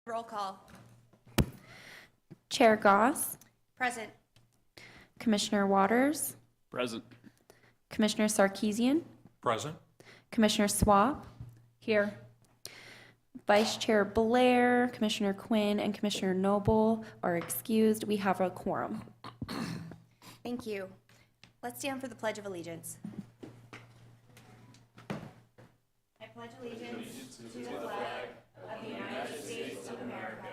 Roll call. Chair Goss, Present. Commissioner Waters, Present. Commissioner Sarkeesian, Present. Commissioner Swap, Here. Vice Chair Blair, Commissioner Quinn, and Commissioner Noble are excused. We have a quorum. Thank you. Let's stand for the Pledge of Allegiance. I pledge allegiance to the flag of the United States of America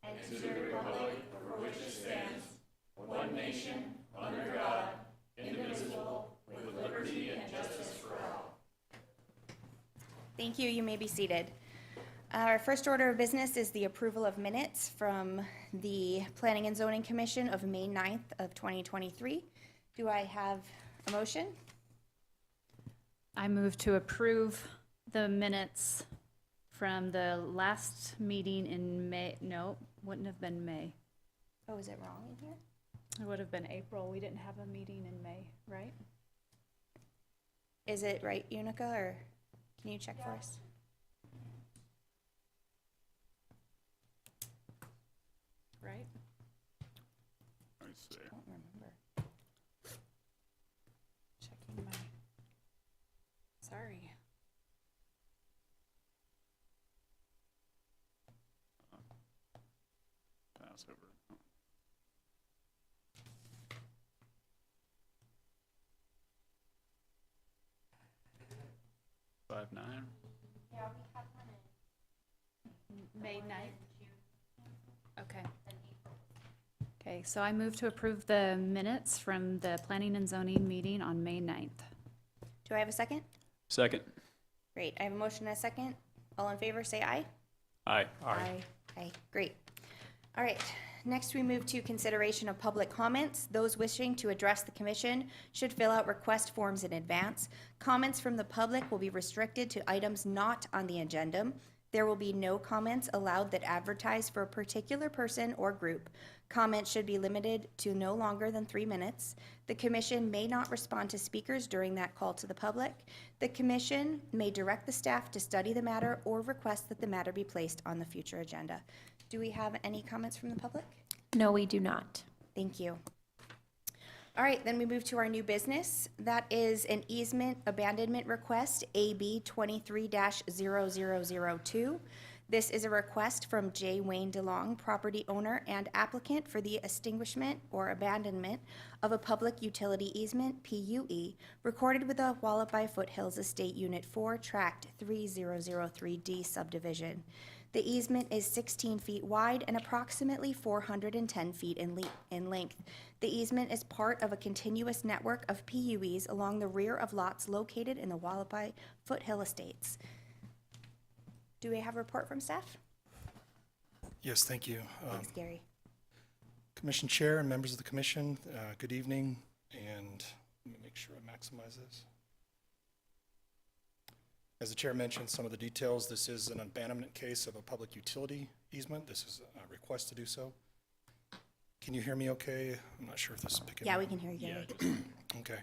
and to the republic for which it stands, one nation, under God, indivisible, with liberty and justice for all. Thank you. You may be seated. Our first order of business is the approval of minutes from the Planning and Zoning Commission of May 9th of 2023. Do I have a motion? I move to approve the minutes from the last meeting in May. No, wouldn't have been May. Oh, is it wrong in here? It would have been April. We didn't have a meeting in May, right? Is it right, Unica, or can you check for us? Right? Let me see. I don't remember. Checking my, sorry. Passover. 5-9. May 9th? Okay. Okay, so I move to approve the minutes from the Planning and Zoning meeting on May 9th. Do I have a second? Second. Great. I have a motion and a second. All in favor, say aye. Aye. Aye. Great. All right. Next, we move to consideration of public comments. Those wishing to address the commission should fill out request forms in advance. Comments from the public will be restricted to items not on the agenda. There will be no comments allowed that advertise for a particular person or group. Comments should be limited to no longer than 3 minutes. The commission may not respond to speakers during that call to the public. The commission may direct the staff to study the matter or request that the matter be placed on the future agenda. Do we have any comments from the public? No, we do not. Thank you. All right, then we move to our new business. That is an easement abandonment request, AB 23-0002. This is a request from J. Wayne DeLong, property owner and applicant for the extinguishment or abandonment of a public utility easement, PUE, recorded with the Wallaby Foothills Estate Unit 4, Tract 3003D subdivision. The easement is 16 feet wide and approximately 410 feet in length. The easement is part of a continuous network of PUEs along the rear of lots located in the Wallaby Foothill Estates. Do we have a report from staff? Yes, thank you. Thanks, Gary. Commission Chair and members of the commission, good evening, and let me make sure I maximize this. As the chair mentioned, some of the details, this is an abandonment case of a public utility easement. This is a request to do so. Can you hear me okay? I'm not sure if this is picking up. Yeah, we can hear you, Gary. Okay.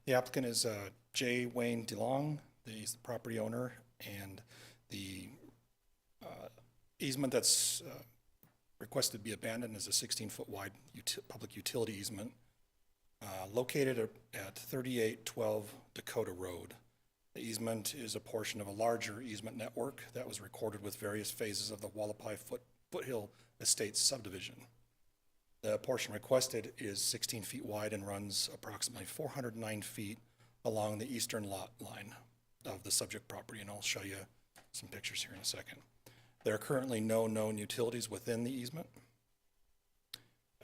The applicant is J. Wayne DeLong. He's the property owner, and the easement that's requested to be abandoned is a 16-foot wide public utility easement located at 3812 Dakota Road. The easement is a portion of a larger easement network that was recorded with various phases of the Wallaby Foothill Estates subdivision. The portion requested is 16 feet wide and runs approximately 409 feet along the eastern lot line of the subject property, and I'll show you some pictures here in a second. There are currently no known utilities within the easement.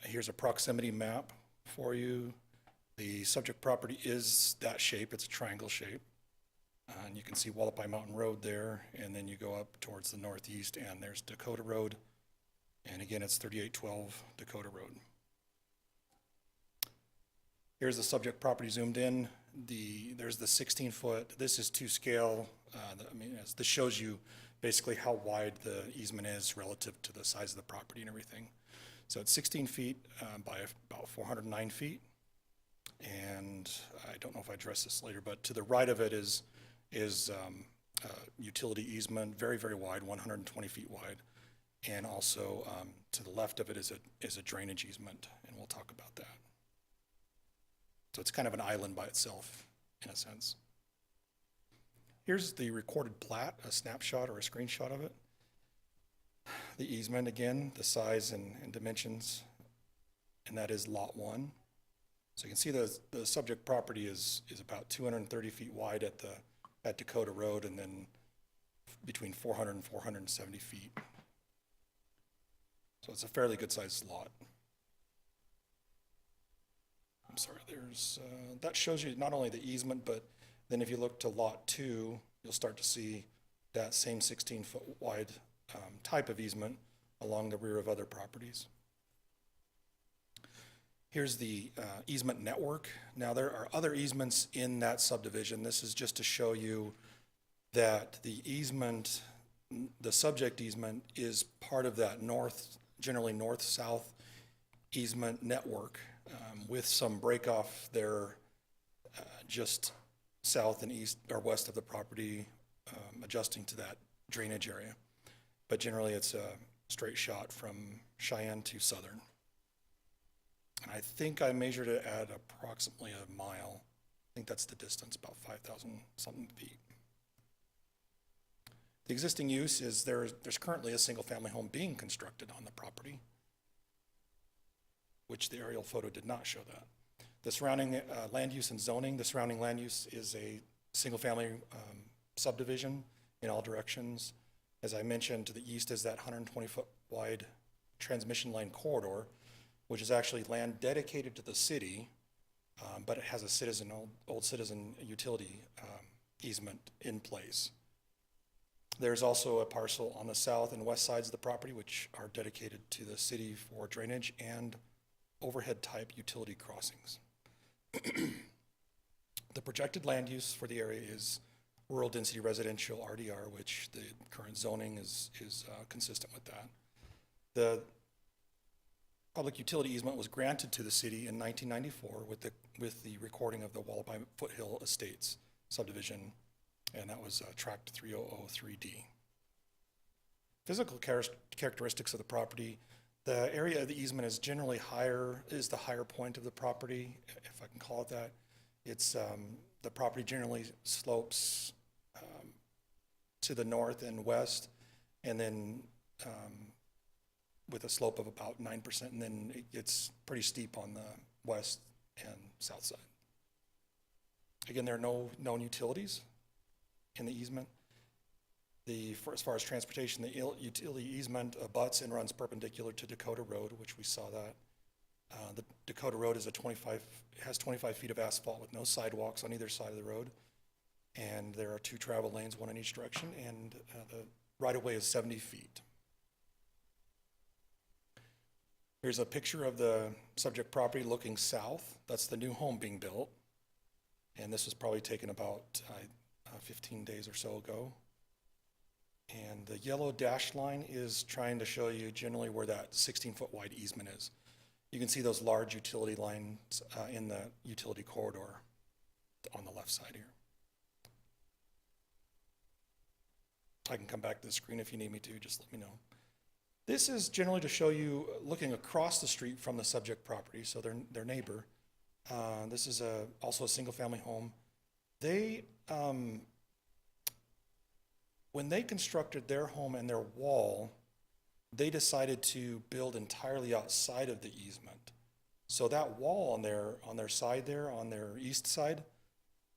Here's a proximity map for you. The subject property is that shape, it's a triangle shape. And you can see Wallaby Mountain Road there, and then you go up towards the northeast, and there's Dakota Road. And again, it's 3812 Dakota Road. Here's the subject property zoomed in. There's the 16-foot. This is to scale. This shows you basically how wide the easement is relative to the size of the property and everything. So it's 16 feet by about 409 feet. And I don't know if I addressed this later, but to the right of it is utility easement, very, very wide, 120 feet wide. And also, to the left of it is a drainage easement, and we'll talk about that. So it's kind of an island by itself, in a sense. Here's the recorded plat, a snapshot or a screenshot of it. The easement, again, the size and dimensions, and that is Lot 1. So you can see the subject property is about 230 feet wide at Dakota Road, and then between 400 and 470 feet. So it's a fairly good-sized lot. I'm sorry, that shows you not only the easement, but then if you look to Lot 2, you'll start to see that same 16-foot wide type of easement along the rear of other properties. Here's the easement network. Now, there are other easements in that subdivision. This is just to show you that the easement, the subject easement, is part of that generally north-south easement network, with some break off there just south and east or west of the property, adjusting to that drainage area. But generally, it's a straight shot from Cheyenne to Southern. And I think I measured it at approximately a mile. I think that's the distance, about 5,000 something feet. The existing use is there's currently a single-family home being constructed on the property, which the aerial photo did not show that. The surrounding land use and zoning, the surrounding land use is a single-family subdivision in all directions. As I mentioned, to the east is that 120-foot wide transmission line corridor, which is actually land dedicated to the city, but it has a old citizen utility easement in place. There's also a parcel on the south and west sides of the property which are dedicated to the city for drainage and overhead type utility crossings. The projected land use for the area is rural density residential RDR, which the current zoning is consistent with that. The public utility easement was granted to the city in 1994 with the recording of the Wallaby Foothill Estates subdivision, and that was tract 3003D. Physical characteristics of the property: the area of the easement is generally is the higher point of the property, if I can call it that. It's the property generally slopes to the north and west, and then with a slope of about 9%, and then it gets pretty steep on the west and south side. Again, there are no known utilities in the easement. As far as transportation, the utility easement abuts and runs perpendicular to Dakota Road, which we saw that. The Dakota Road has 25 feet of asphalt with no sidewalks on either side of the road. And there are 2 travel lanes, 1 in each direction, and the right-of-way is 70 feet. Here's a picture of the subject property looking south. That's the new home being built. And this was probably taken about 15 days or so ago. And the yellow dashed line is trying to show you generally where that 16-foot wide easement is. You can see those large utility lines in the utility corridor on the left side here. I can come back to the screen if you need me to, just let me know. This is generally to show you looking across the street from the subject property, so their neighbor. This is also a single-family home. They, when they constructed their home and their wall, they decided to build entirely outside of the easement. So that wall on their side there, on their east side,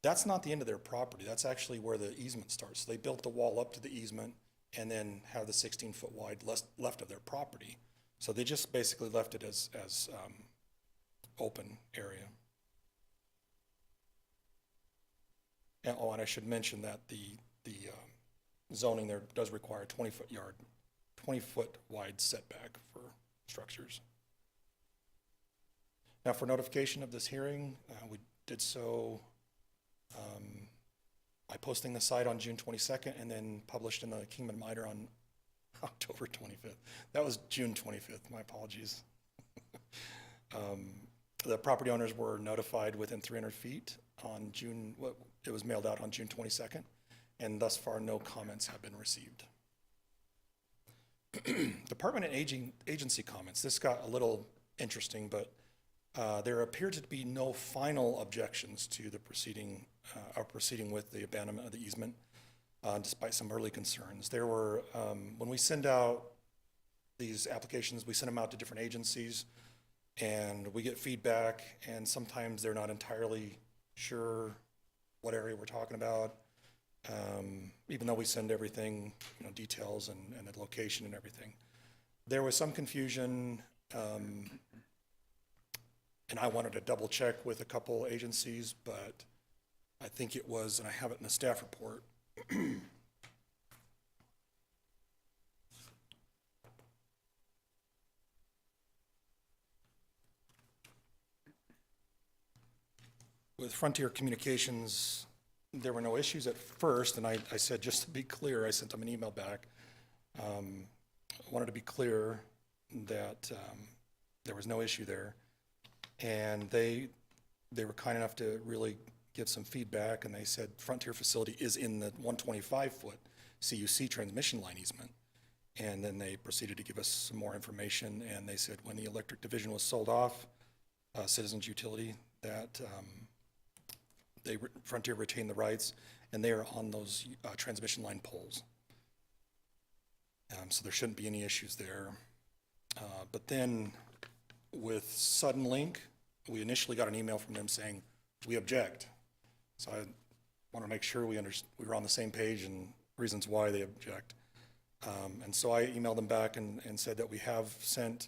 that's not the end of their property. That's actually where the easement starts. So they built the wall up to the easement and then have the 16-foot wide left of their property. So they just basically left it as open area. And, and I should mention that the zoning there does require a 20-foot wide setback for structures. Now, for notification of this hearing, we did so by posting the site on June 22nd and then published in the Kingman Miter on October 25th. That was June 25th, my apologies. The property owners were notified within 300 feet on it was mailed out on June 22nd, and thus far no comments have been received. Department and agency comments. This got a little interesting, but there appeared to be no final objections to the proceeding, our proceeding with the abandonment of the easement, despite some early concerns. There were, when we send out these applications, we send them out to different agencies, and we get feedback, and sometimes they're not entirely sure what area we're talking about, even though we send everything, details and the location and everything. There was some confusion, and I wanted to double check with a couple agencies, but I think it was, and I have it in the staff report. With Frontier Communications, there were no issues at first, and I said, just to be clear, I sent them an email back. I wanted to be clear that there was no issue there. And they were kind enough to really give some feedback, and they said Frontier facility is in the 125-foot CUC transmission line easement. And then they proceeded to give us some more information, and they said when the electric division was sold off, Citizens Utility, that Frontier retained the rights, and they are on those transmission line poles. So there shouldn't be any issues there. But then with Suddenlink, we initially got an email from them saying, we object. So I want to make sure we were on the same page and reasons why they object. And so I emailed them back and said that we have sent,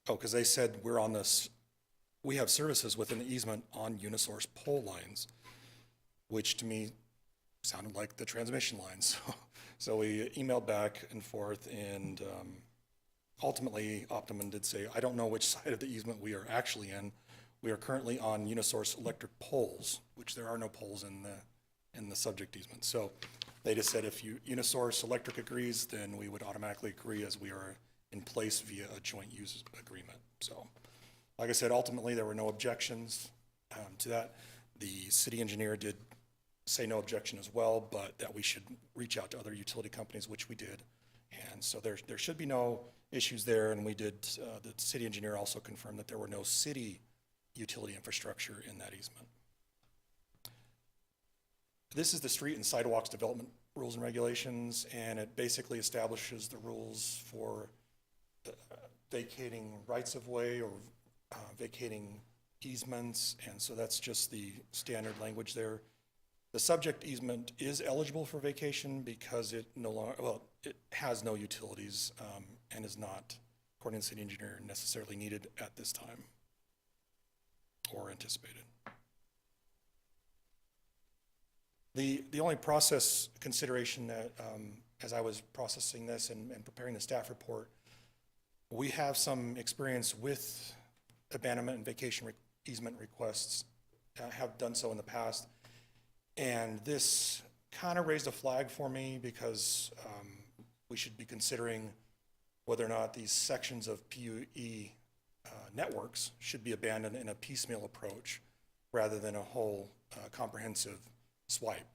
because they said we're on this, we have services within the easement on Unisource pole lines, which to me sounded like the transmission lines. So we emailed back and forth, and ultimately Optimum did say, I don't know which side of the easement we are actually in. We are currently on Unisource electric poles, which there are no poles in the subject easement. So they just said if Unisource Electric agrees, then we would automatically agree as we are in place via a joint use agreement. So like I said, ultimately there were no objections to that. The city engineer did say no objection as well, but that we should reach out to other utility companies, which we did. And so there should be no issues there, and we did, the city engineer also confirmed that there were no city utility infrastructure in that easement. This is the street and sidewalks development rules and regulations, and it basically establishes the rules for vacating rights of way or vacating easements, and so that's just the standard language there. The subject easement is eligible for vacation because it no longer, well, it has no utilities and is not, according to the city engineer, necessarily needed at this time or anticipated. The only process consideration that, as I was processing this and preparing the staff report, we have some experience with abandonment and vacation easement requests, have done so in the past. And this kind of raised a flag for me because we should be considering whether or not these sections of PUE networks should be abandoned in a piecemeal approach rather than a whole comprehensive swipe.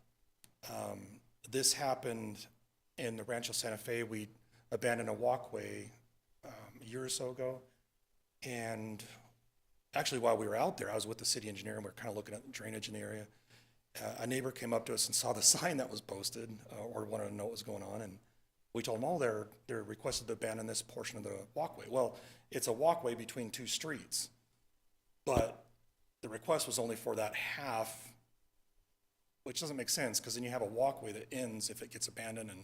This happened in the Rancho Santa Fe. We abandoned a walkway a year or so ago. And actually while we were out there, I was with the city engineer and we were kind of looking at drainage in the area. A neighbor came up to us and saw the sign that was posted or wanted to know what was going on. And we told them, oh, they're requested to abandon this portion of the walkway. Well, it's a walkway between two streets, but the request was only for that half, which doesn't make sense because then you have a walkway that ends if it gets abandoned. And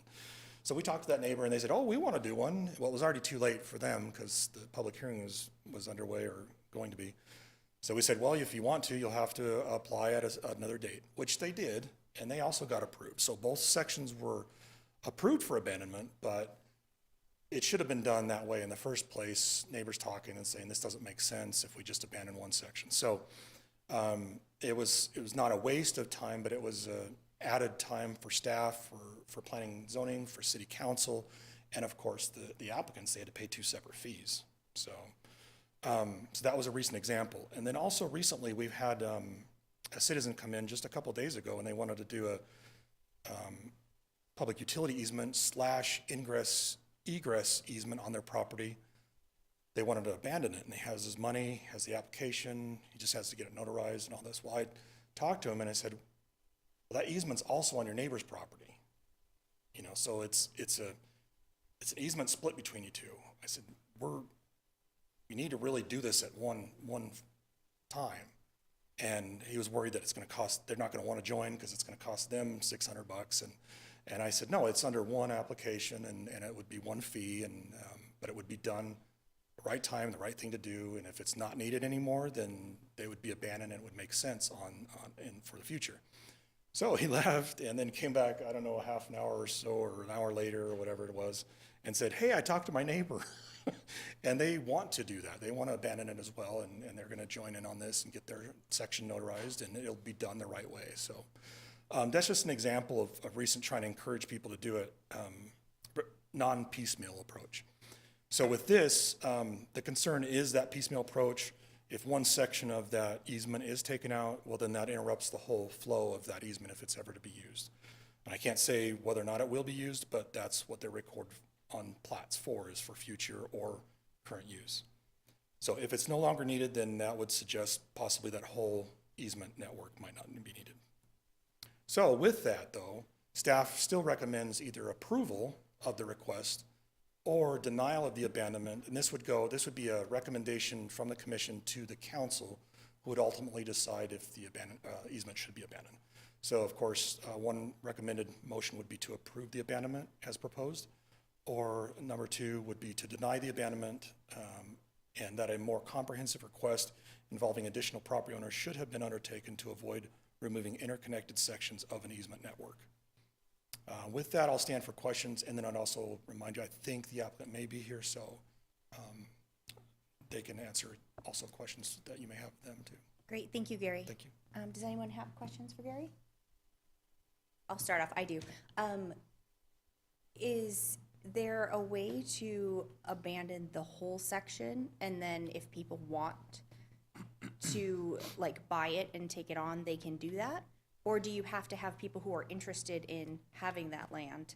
so we talked to that neighbor and they said, oh, we want to do one. Well, it was already too late for them because the public hearing was underway or going to be. So we said, well, if you want to, you'll have to apply at another date, which they did, and they also got approved. So both sections were approved for abandonment, but it should have been done that way in the first place, neighbors talking and saying this doesn't make sense if we just abandon one section. So it was not a waste of time, but it was added time for staff, for planning and zoning, for city council, and of course the applicants, they had to pay two separate fees. So that was a recent example. And then also recently we've had a citizen come in just a couple days ago and they wanted to do a public utility easement / ingress egress easement on their property. They wanted to abandon it, and he has his money, has the application, he just has to get it notarized and all this. Well, I talked to him and I said, well, that easement's also on your neighbor's property. You know, so it's an easement split between you two. I said, we need to really do this at one time. And he was worried that it's gonna cost, they're not gonna wanna join because it's gonna cost them $600. And I said, no, it's under one application and it would be one fee but it would be done the right time, the right thing to do. And if it's not needed anymore, then they would be abandoned and it would make sense for the future. So he left and then came back, I don't know, a half an hour or so, or an hour later, or whatever it was, and said, hey, I talked to my neighbor. And they want to do that. They want to abandon it as well, and they're going to join in on this and get their section notarized, and it'll be done the right way. So that's just an example of recent trying to encourage people to do it, non-piecemeal approach. So with this, the concern is that piecemeal approach. If one section of that easement is taken out, well, then that interrupts the whole flow of that easement if it's ever to be used. And I can't say whether or not it will be used, but that's what they record on plats for, is for future or current use. So if it's no longer needed, then that would suggest possibly that whole easement network might not be needed. So with that, though, staff still recommends either approval of the request or denial of the abandonment, and this would be a recommendation from the commission to the council, who would ultimately decide if the easement should be abandoned. So of course, one recommended motion would be to approve the abandonment as proposed, or number two would be to deny the abandonment, and that a more comprehensive request involving additional property owners should have been undertaken to avoid removing interconnected sections of an easement network. With that, I'll stand for questions, and then I'd also remind you, I think the applicant may be here, so they can answer also questions that you may have them too. Great, thank you, Gary. Thank you. Does anyone have questions for Gary? I'll start off, I do. Is there a way to abandon the whole section, and then if people want to like buy it and take it on, they can do that? Or do you have to have people who are interested in having that land,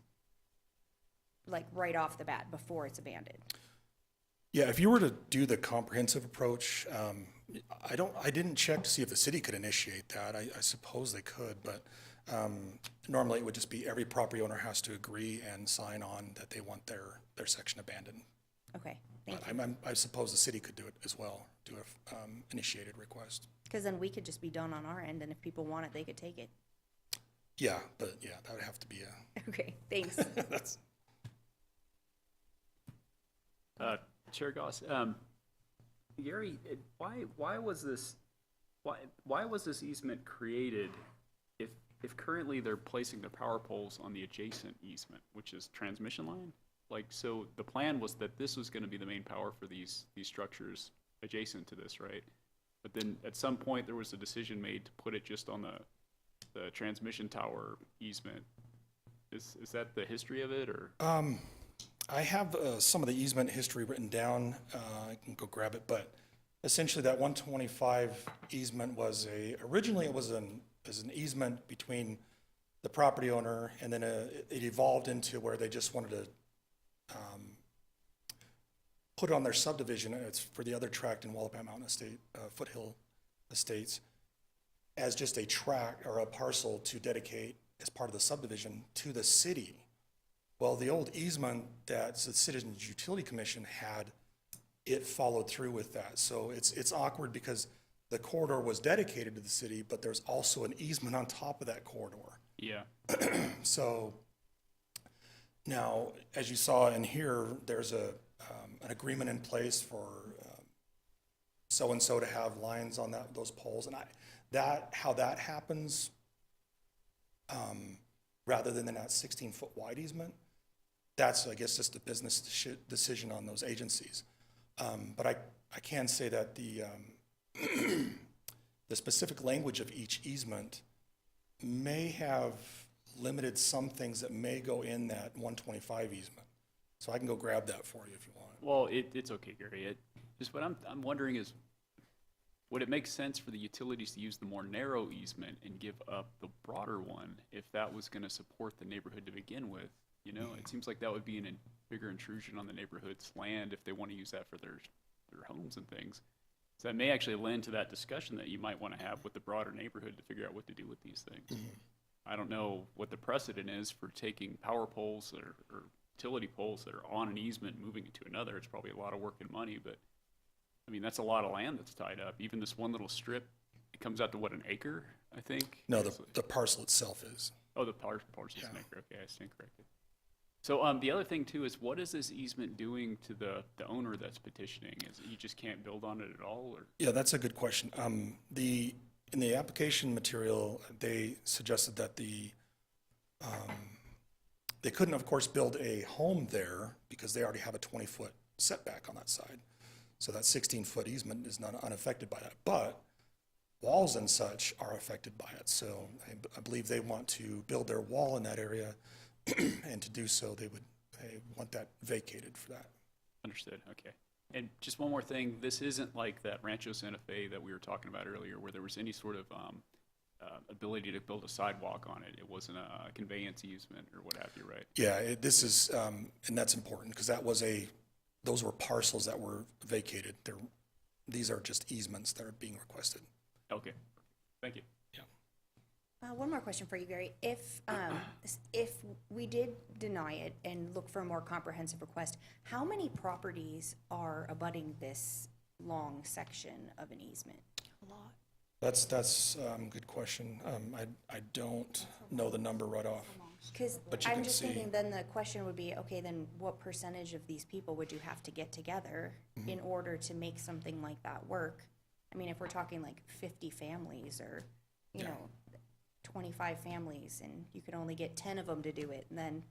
like right off the bat before it's abandoned? Yeah, if you were to do the comprehensive approach, I didn't check to see if the city could initiate that. I suppose they could, but normally it would just be every property owner has to agree and sign on that they want their section abandoned. Okay, thank But you. I suppose the city could do it as well, do a initiated request. Because then we could just be done on our end, and if people want it, they could take it. Yeah, but yeah, that would have to be Okay, thanks. that's. Chair Goss, Gary, why was this easement created if currently they're placing the power poles on the adjacent easement, which is transmission line? Like, so the plan was that this was gonna be the main power for these structures adjacent to this, right? But then at some point, there was a decision made to put it just on the transmission tower easement. Is that the history of it, or? I have some of the easement history written down. I can go grab it, but essentially that 125 easement was originally it was an easement between the property owner, and then it evolved into where they just wanted to put it on their subdivision. It's for the other tract in Wallapat Mountain Estate, Foothill Estates, as just a tract or a parcel to dedicate as part of the subdivision to the city. Well, the old easement that the Citizens Utility Commission had, it followed through with that. So it's awkward because the corridor was dedicated to the city, but there's also an easement on top of that corridor. Yeah. So now, as you saw in here, there's an agreement in place for so-and-so to have lines on those poles. And how that happens, rather than that 16-foot wide easement, that's, I guess, just a business decision on those agencies. But I can say that the specific language of each easement may have limited some things that may go in that 125 easement. So I can go grab that for you if you want. Well, it's okay, Gary. Just what I'm wondering is, would it make sense for the utilities to use the more narrow easement and give up the broader one if that was going to support the neighborhood to begin with? You know, it seems like that would be an bigger intrusion on the neighborhood's land if they want to use that for their homes and things. So that may actually lend to that discussion that you might want to have with the broader neighborhood to figure out what to do with these things. I don't know what the precedent is for taking power poles or utility poles that are on an easement, moving it to another. It's probably a lot of work and money, but I mean, that's a lot of land that's tied up. Even this one little strip, it comes out to what, an acre, I think? No, the parcel itself is. Oh, the parcel's Yeah. an acre, okay, I stand corrected. So, the other thing too is what is this easement doing to the owner that's petitioning? Is it you just can't build on it at all, or? Yeah, that's a good question. In the application material, they suggested that they couldn't, of course, build a home there because they already have a 20-foot setback on that side. So that 16-foot easement is not unaffected by that. But walls and such are affected by it. So I believe they want to build their wall in that area, and to do so, they want that vacated for that. Understood, okay. And just one more thing, this isn't like that Rancho Santa Fe that we were talking about earlier, where there was any sort of ability to build a sidewalk on it. It wasn't a conveyance easement or what have you, right? Yeah, this is, and that's important, because those were parcels that were vacated. These are just easements that are being requested. Okay, thank you. One more question for you, Gary. If we did deny it and look for a more comprehensive request, how many properties are abutting this long section of an easement? A lot. That's a good question. I don't know the number right off. Because But you I'm can just see- thinking, then the question would be, okay, then what percentage of these people would you have to get together in order to make something like that work? I mean, if we're talking like 50 families or, you Yeah. know, 25 families, and you could only get 10 of them to do it, and then,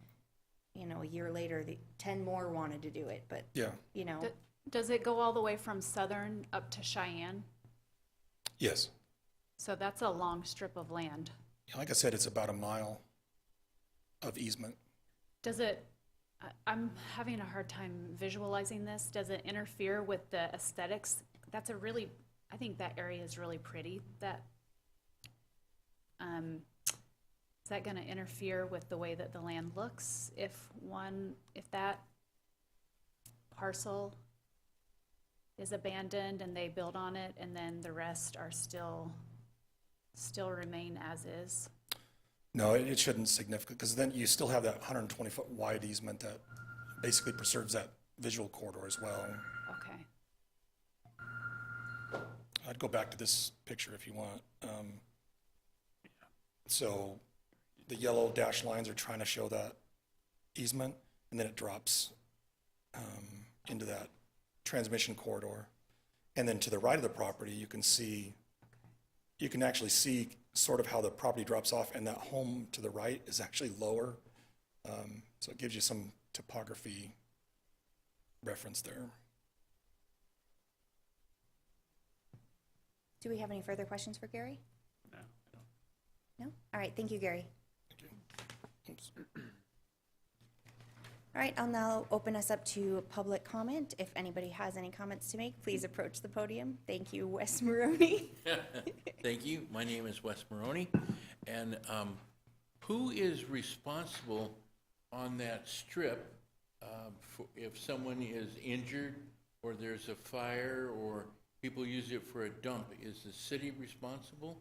you know, a year later, the 10 more wanted to do it, but, Yeah, you know, Does it go all the way from Southern up to Cheyenne? yes. So that's a long strip of land. Like I said, it's about a mile of easement. Does it, I'm having a hard time visualizing this. Does it interfere with the aesthetics? That's a really, I think that area is really pretty. Is that gonna interfere with the way that the land looks if that parcel is abandoned and they build on it and then the rest are still remain as is? No, it shouldn't significant, because then you still have that 120-foot wide easement that basically preserves that visual corridor as well. Okay. I'd go back to this picture if you want. So the yellow dashed lines are trying to show that easement, and then it drops into that transmission corridor. And then to the right of the property, you can actually see sort of how the property drops off, and that home to the right is actually lower. So it gives you some topography reference there. do we have any further questions for Gary? No, I don't. No? All right, thank you, Gary. Oops. All right, I'll now open us up to public comment. If anybody has any comments to make, please approach the podium. Thank you, Wes Maroney. Thank you. My name is Wes Maroney. And who is responsible on that strip if someone is injured or there's a fire or people use it for a dump? Is the city responsible?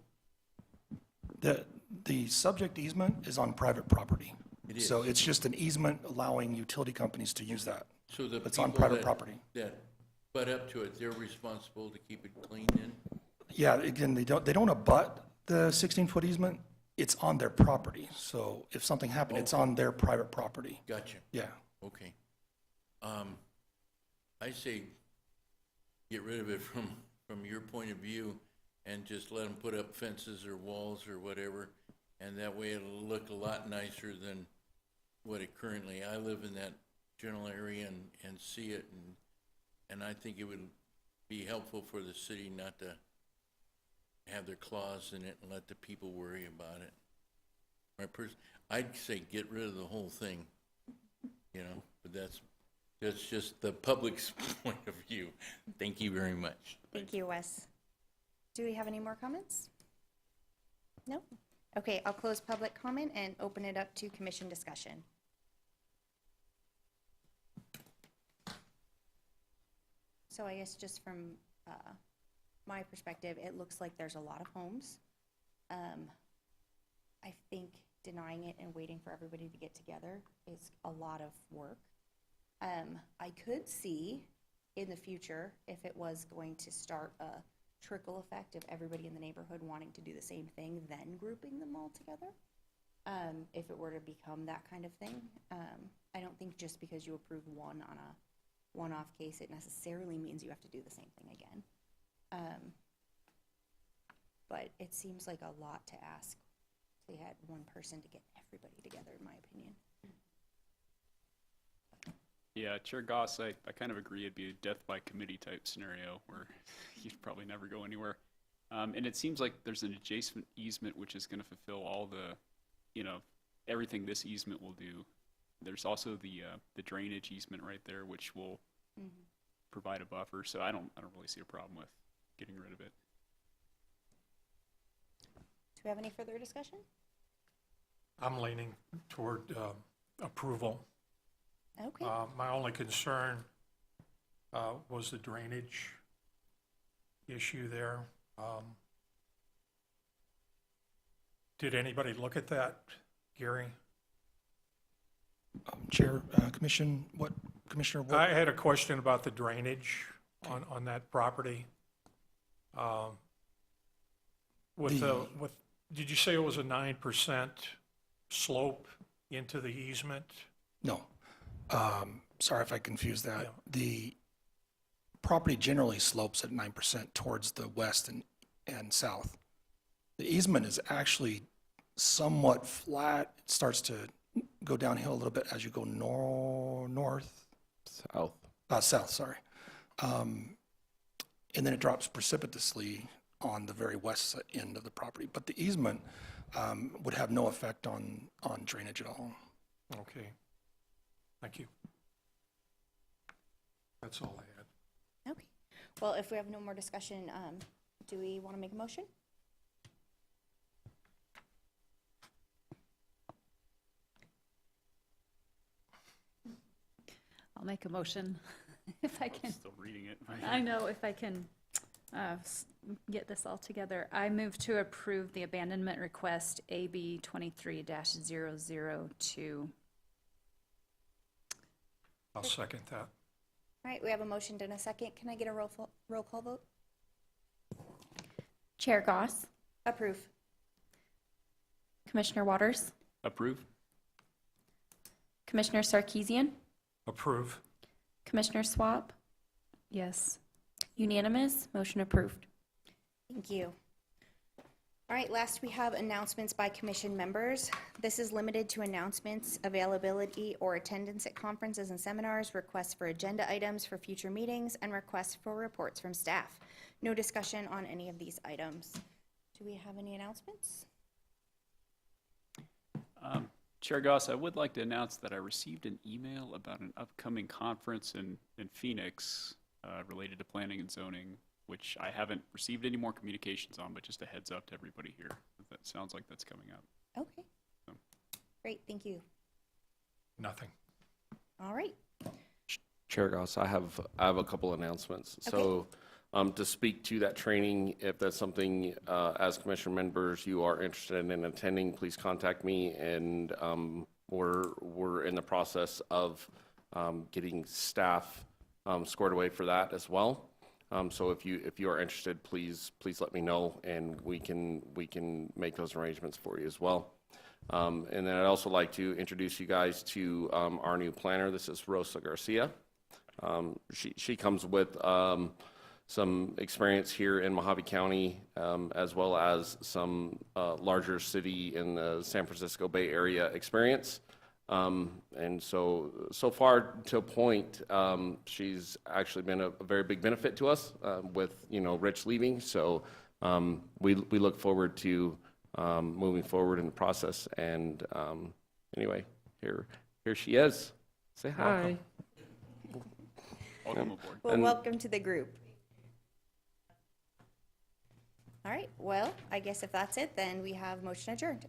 The subject easement is on private property. It is. So it's just an easement allowing utility companies to use that. So the It's on people private that- property. that butt up to it, they're responsible to keep it clean then? Yeah, again, they don't abut the 16-foot easement. It's on their property. So if something happened, it's on their private property. Gotcha. Yeah. Okay. I say get rid of it from your point of view and just let them put up fences or walls or whatever, and that way it'll look a lot nicer than what it currently, I live in that general area and see it, and I think it would be helpful for the city not to have their claws in it and let the people worry about it. I'd say get rid of the whole thing, but that's just the public's point of view. Thank you very much. Thank you, Wes. Do we have any more comments? No? Okay, I'll close public comment and open it up to commission discussion. So I guess just from my perspective, it looks like there's a lot of homes. I think denying it and waiting for everybody to get together is a lot of work. I could see in the future, if it was going to start a trickle effect of everybody in the neighborhood wanting to do the same thing, then grouping them all together. If it were to become that kind of thing. I don't think just because you approve one on a one-off case, it necessarily means you have to do the same thing again. But it seems like a lot to ask. They had one person to get everybody together, in my opinion. Yeah, Chair Goss, I kind of agree. It'd be a death by committee type scenario where you'd probably never go anywhere. And it seems like there's an adjacent easement which is going to fulfill all the, everything this easement will do. There's also the drainage easement right there, which will provide a buffer. So I don't really see a problem with getting rid of it. Do we have any further discussion? I'm leaning toward approval. Okay. My only concern was the drainage issue there. Did anybody look at that, Gary? Chair, Commissioner, what? I had a question about the drainage on that property. Did you say it was a 9% slope into the easement? No. Sorry if I confused that. Yeah. The property generally slopes at 9% towards the west and south. The easement is actually somewhat flat. It starts to go downhill a little bit as you go north. South, sorry. And then it drops precipitously on the very west end of the property. But the easement would have no effect on drainage at all. Okay. Thank you. That's all I had. Okay. Well, if we have no more discussion, do we want to make a motion? I'll make a motion if I I'm can. still reading it. I know, if I can get this all together. I move to approve the abandonment request AB 23-002. I'll second that. All right, we have a motion and a second. Can I get a roll call vote? Chair Goss, Approve. Commissioner Waters, Approve? Commissioner Sarkeesian, Approve. Commissioner Swap, Yes. unanimous, motion approved. Thank you. All right, last we have announcements by commission members. This is limited to announcements, availability or attendance at conferences and seminars, requests for agenda items for future meetings, and requests for reports from staff. No discussion on any of these items. Do we have any announcements? Chair Goss, I would like to announce that I received an email about an upcoming conference in Phoenix related to planning and zoning, which I haven't received any more communications on, but just a heads up to everybody here. That sounds like that's coming up. Okay. Great, thank you. Nothing. All right. Chair Goss, I have a couple announcements. So to speak to that training, if that's something as commission members you are interested in attending, please contact me. And we're in the process of getting staff squared away for that as well. So if you are interested, please let me know, and we can make those arrangements for you as well. And then I'd also like to introduce you guys to our new planner. This is Rosa Garcia. She comes with some experience here in Mojave County, as well as some larger city in the San Francisco Bay Area experience. And so far to a point, she's actually been a very big benefit to us with, Rich leaving. So we look forward to moving forward in the process. And anyway, here she is. Say hi. Welcome aboard. Well, And- welcome to the group. All right, well, I guess if that's it, then we have motion adjourned.